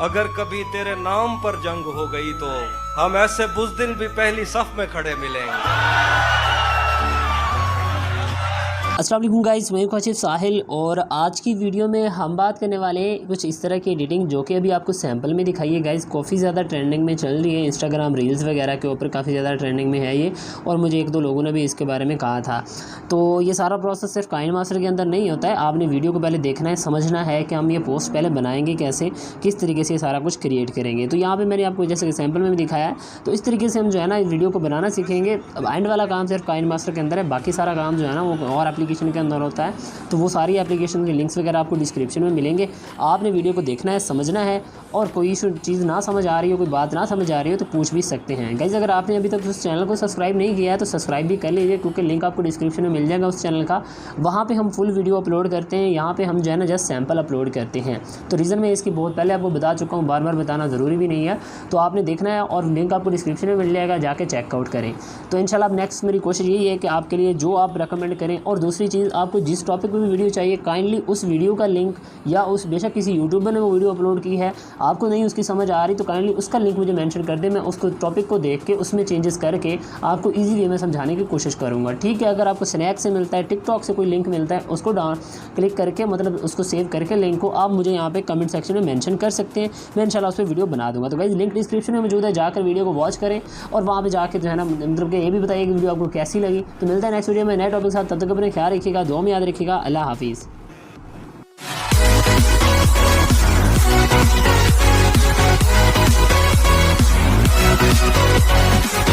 अगर कभी तेरे नाम पर जंग हो गई तो हम ऐसे बुज़दिल भी पहली सफ में खड़े मिलेंगे। अस्सलाम वालेकुम गाइस, मैं काशिफ साहिल और आज की वीडियो में हम बात करने वाले हैं कुछ इस तरह की एडिटिंग जो कि अभी आपको सैंपल में दिखाई है। गाइस काफ़ी ज़्यादा ट्रेंडिंग में चल रही है, इंस्टाग्राम रील्स वगैरह के ऊपर काफ़ी ज़्यादा ट्रेंडिंग में है ये, और मुझे एक दो लोगों ने भी इसके बारे में कहा था। तो ये सारा प्रोसेस सिर्फ काइनमास्टर के अंदर नहीं होता है, आपने वीडियो को पहले देखना है, समझना है कि हम ये पोस्ट पहले बनाएंगे कैसे, किस तरीके से ये सारा कुछ क्रिएट करेंगे। तो यहाँ पर मैंने आपको जैसे कि सैंपल में भी दिखाया है, तो इस तरीके से हम जो है ना वीडियो को बनाना सीखेंगे। अब एंड वाला काम सिर्फ काइनमास्टर के अंदर है, बाकी सारा काम जो है ना वो और एप्लीकेशन के अंदर होता है। तो वो सारी एप्लीकेशन के लिंक्स वगैरह आपको डिस्क्रिप्शन में मिलेंगे। आपने वीडियो को देखना है, समझना है, और कोई चीज़ ना समझ आ रही हो, कोई बात ना समझ आ रही हो तो पूछ भी सकते हैं। गाइस अगर आपने अभी तक उस चैनल को सब्सक्राइब नहीं किया है तो सब्सक्राइब भी कर लीजिए, क्योंकि लिंक आपको डिस्क्रिप्शन में मिल जाएगा उस चैनल का। वहाँ पर हम फुल वीडियो अपलोड करते हैं, यहाँ पर हम जो है ना जस्ट सैंपल अपलोड करते हैं। तो रीज़न मैं इसकी बहुत पहले आपको बता चुका हूँ, बार बार बताना ज़रूरी भी नहीं है। तो आपने देखना है और लिंक आपको डिस्क्रिप्शन में मिल जाएगा, जाके चेकआउट करें। तो इंशाल्लाह अब नेक्स्ट मेरी कोशिश यही है कि आपके लिए जो आप रिकमेंड करें, और दूसरी चीज़ आपको जिस टॉपिक पर भी वीडियो चाहिए काइंडली उस वीडियो का लिंक, या उस बेशक किसी यूट्यूबर ने वो वीडियो अपलोड की है, आपको नहीं उसकी समझ आ रही तो काइंडली उसका लिंक मुझे मेंशन कर दे। मैं उसको टॉपिक को देख के उसमें चेंजेस करके आपको इजी वे में समझाने की कोशिश करूँगा, ठीक है। अगर आपको स्नैक से मिलता है, टिकटॉक से कोई लिंक मिलता है, उसको क्लिक करके मतलब उसको सेव करके लिंक को आप मुझे यहाँ पे कमेंट सेक्शन में मेंशन कर सकते हैं, मैं इंशाल्लाह उस पर वीडियो बना दूँगा। तो गाइस लिंक डिस्क्रिप्शन में मौजूद है, जाकर वीडियो को वॉच करें और वहाँ पर जाकर जो है ना मतलब कि ये भी बताइए कि वीडियो आपको कैसी लगी। तो मिलता है नेक्स्ट वीडियो में नए टॉपिक के साथ, तब तक अपने ख्याल रखिएगा, दुआ में याद रखिएगा। अल्लाह हाफिज़। We'll be right back.